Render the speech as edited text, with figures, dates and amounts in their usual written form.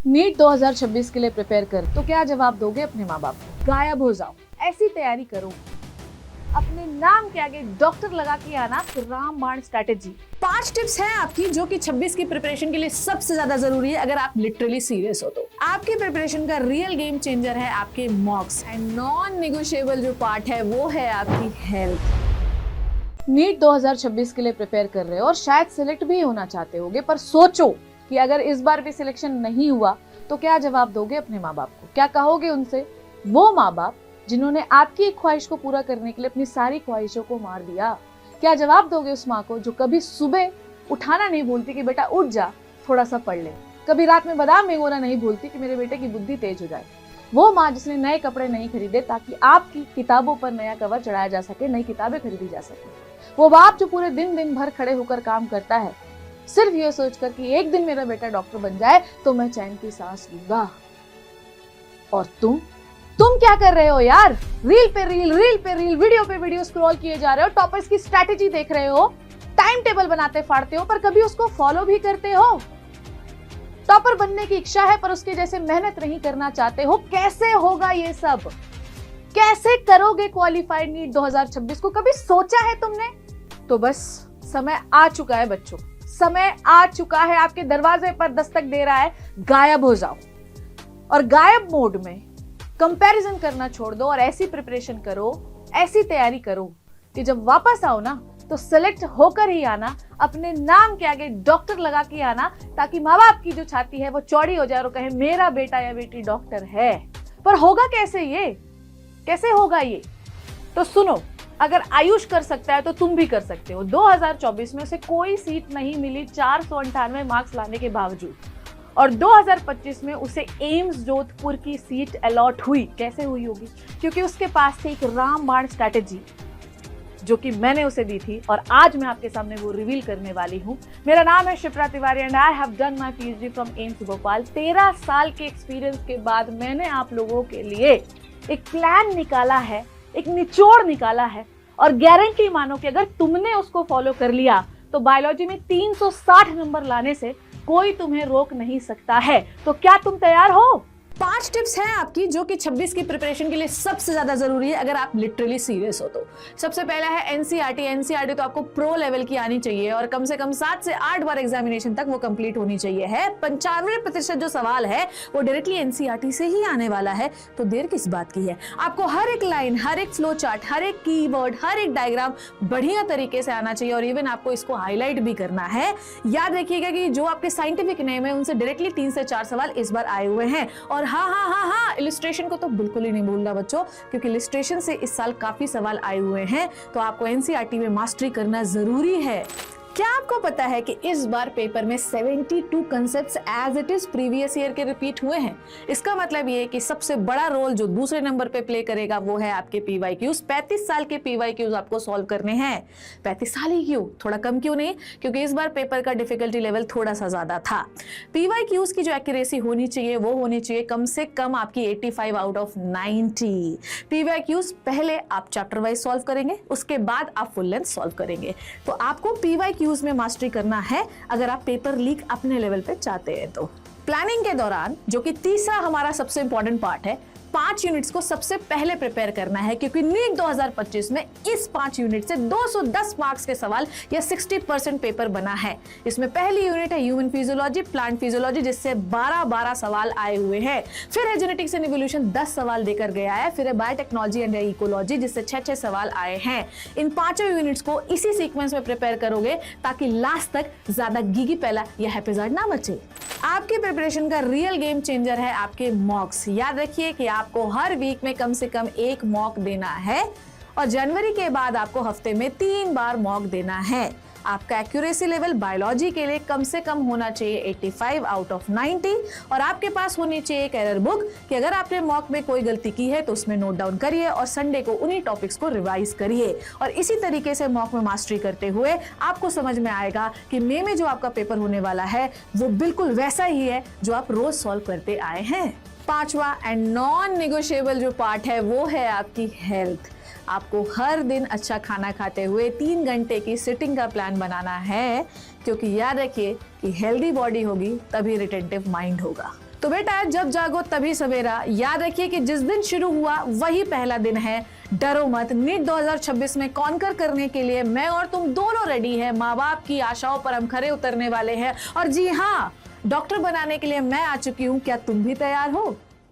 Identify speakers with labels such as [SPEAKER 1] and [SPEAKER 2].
[SPEAKER 1] NEET 2026 के लिए prepare कर तो क्या जवाब दोगे अपने माँ बाप को? गायब हो जाओ, ऐसी तैयारी करो, अपने नाम के आगे डॉक्टर लगा के आना, रामबाण स्ट्रैटेजी।
[SPEAKER 2] 5 टिप्स हैं आपकी जो कि 26 की प्रिपरेशन के लिए सबसे ज्यादा जरूरी है अगर आप लिटरली सीरियस हो तो। आपकी प्रिपरेशन का रियल गेम चेंजर है आपके मॉक्स एंड नॉन नेगोशिएबल जो पार्ट है वो है आपकी हेल्थ।
[SPEAKER 1] नीट 2026 के लिए प्रिपेयर कर रहे हो और शायद सिलेक्ट भी होना चाहते होगे, पर सोचो कि अगर इस बार भी सिलेक्शन नहीं हुआ तो क्या जवाब दोगे अपने माँ बाप को? क्या कहोगे उनसे? वो माँ बाप जिन्होंने आपकी एक ख्वाहिश को पूरा करने के लिए अपनी सारी ख्वाहिशों को मार दिया। क्या जवाब दोगे उस माँ को जो कभी सुबह उठाना नहीं भूलती कि बेटा उठ जा, थोड़ा सा पढ़ ले, कभी रात में बादाम भिगोना नहीं भूलती कि मेरे बेटे की बुद्धि तेज हो जाए? वो माँ जिसने नए कपड़े नहीं खरीदे ताकि आपकी किताबों पर नया कवर चढ़ाया जा सके, नई किताबें खरीदी जा सके। वो बाप जो पूरे दिन भर खड़े होकर काम करता है सिर्फ ये सोचकर कि एक दिन मेरा बेटा डॉक्टर बन जाए तो मैं चैन की सांस लूंगा। और तुम क्या कर रहे हो यार? रील पे रील, वीडियो पे वीडियो स्क्रॉल किए जा रहे हो, टॉपर्स की स्ट्रैटेजी देख रहे हो, टाइम टेबल बनाते फाड़ते हो, पर कभी उसको फॉलो भी करते हो? टॉपर बनने की इच्छा है पर उसके जैसे मेहनत नहीं करना चाहते हो। कैसे होगा ये सब? कैसे करोगे क्वालिफाइड नीट 2026 को? कभी सोचा है तुमने? तो बस समय आ चुका है बच्चों, समय आ चुका है, आपके दरवाजे पर दस्तक दे रहा है। गायब हो जाओ और गायब मोड में कंपैरिजन करना छोड़ दो और ऐसी प्रिपरेशन करो, ऐसी तैयारी करो कि जब वापस आओ ना तो सिलेक्ट होकर ही आना, अपने नाम के आगे डॉक्टर लगा के आना, ताकि माँ बाप की जो छाती है वो चौड़ी हो जाए और कहे मेरा बेटा या बेटी डॉक्टर है। पर होगा कैसे ये? कैसे होगा ये? तो सुनो, अगर आयुष कर सकता है तो तुम भी कर सकते हो। 2024 में उसे कोई सीट नहीं मिली 498 मार्क्स लाने के बावजूद, और 2025 में उसे एम्स जोधपुर की सीट अलॉट हुई। कैसे हुई होगी? क्योंकि उसके पास थी एक रामबाण स्ट्रैटेजी जो कि मैंने उसे दी थी और आज मैं आपके सामने वो रिवील करने वाली हूँ। मेरा नाम है Shipra Tiwari and I have done my PhD from AIIMS Bhopal. 13 साल के एक्सपीरियंस के बाद मैंने आप लोगों के लिए एक प्लान निकाला है, एक निचोड़ निकाला है, और गारंटी मानो कि अगर तुमने उसको फॉलो कर लिया तो बायोलॉजी में 360 नंबर लाने से कोई तुम्हें रोक नहीं सकता है। तो क्या तुम तैयार हो?
[SPEAKER 2] 5 टिप्स हैं आपकी जो कि 26 की प्रिपरेशन के लिए सबसे ज्यादा जरूरी है अगर आप लिटरली सीरियस हो तो। सबसे पहला है एनसीईआरटी तो आपको प्रो लेवल की आनी चाहिए और कम से कम 7 से 8 बार एग्जामिनेशन तक वो कंप्लीट होनी चाहिए है। 95% जो सवाल है वो डायरेक्टली एनसीईआरटी से ही आने वाला है, तो देर किस बात की है? आपको हर एक लाइन, हर एक फ्लो चार्ट, हर एक कीवर्ड, हर एक डायग्राम बढ़िया तरीके से आना चाहिए और इवन आपको इसको हाईलाइट भी करना है। याद रखिएगा कि जो आपके साइंटिफिक नेम है उनसे डायरेक्टली 3 से 4 सवाल इस बार आए हुए हैं। और हाँ, इलिस्ट्रेशन को तो बिल्कुल ही नहीं भूलना बच्चों, क्योंकि इलिस्ट्रेशन से इस साल काफी सवाल आए हुए हैं, तो आपको एनसीईआरटी में मास्टरी करना जरूरी है। क्या आपको पता है कि इस बार पेपर में 72 concepts as it is previous year के रिपीट हुए हैं? इसका मतलब ये है कि सबसे बड़ा रोल जो दूसरे नंबर पे प्ले करेगा वो है आपके पीवाईक्यूज। 35 साल के पीवाईक्यूज आपको सॉल्व करने हैं। 35 साल ही क्यों, थोड़ा कम क्यों नहीं? क्योंकि इस बार पेपर का डिफिकल्टी लेवल थोड़ा सा ज्यादा था। पीवाईक्यूज की जो एक्यूरेसी होनी चाहिए वो होनी चाहिए कम से कम आपकी 85 आउट ऑफ 90। पीवाईक्यूज पहले आप चैप्टर वाइज सॉल्व करेंगे, उसके बाद आप फुल लेंथ सॉल्व करेंगे। तो आपको पीवाईक्यूज में मास्टरी करना है अगर आप पेपर लीक अपने लेवल पे चाहते हैं तो। प्लानिंग के दौरान जो कि तीसरा हमारा सबसे इंपॉर्टेंट पार्ट है, 5 यूनिट्स को सबसे पहले प्रिपेयर करना है, क्योंकि नीट 2025 में इस 5 यूनिट से 210 मार्क्स के सवाल या 60% पेपर बना है। इसमें पहली यूनिट है ह्यूमन फिजियोलॉजी, प्लांट फिजियोलॉजी, जिससे 12 सवाल आए हुए हैं। फिर है जेनेटिक्स एंड इवोल्यूशन, 10 सवाल देकर गया है। फिर है बायोटेक्नोलॉजी एंड इकोलॉजी, जिससे 6 सवाल आए हैं। इन 5 यूनिट्स को इसी सीक्वेंस में प्रिपेयर करोगे ताकि लास्ट तक ज्यादा गीगी पहला या हैप्पीजार्ड ना बचे। आपकी प्रिपरेशन का रियल गेम चेंजर है आपके मॉक्स। याद रखिए कि आपको हर वीक में कम से कम 1 मॉक देना है और जनवरी के बाद आपको हफ्ते में 3 बार मॉक देना है। आपका एक्यूरेसी लेवल बायोलॉजी के लिए कम से कम होना चाहिए 85 आउट ऑफ 90 और आपके पास होनी चाहिए एक एरर बुक कि अगर आपने मॉक में कोई गलती की है तो उसमें नोट डाउन करिए और संडे को उन्हीं टॉपिक्स को रिवाइज करिए। और इसी तरीके से मॉक में मास्टरी करते हुए आपको समझ में आएगा कि मई में जो आपका पेपर होने वाला है वो बिल्कुल वैसा ही है जो आप रोज सॉल्व करते आए हैं। 5वां एंड नॉन नेगोशिएबल जो पार्ट है वो है आपकी हेल्थ। आपको हर दिन अच्छा खाना खाते हुए 3 घंटे की सिटिंग का प्लान बनाना है, क्योंकि याद रखिए कि हेल्दी बॉडी होगी तभी रिटेंटिव माइंड होगा। तो बेटा जब जागो तभी सवेरा, याद रखिए कि जिस दिन शुरू हुआ वही पहला दिन है। डरो मत, नीट 2026 में कॉन्कर करने के लिए मैं और तुम दोनों रेडी है। माँ बाप की आशाओं पर हम खरे उतरने वाले हैं। और जी हाँ, डॉक्टर बनाने के लिए मैं आ चुकी हूँ, क्या तुम भी तैयार हो?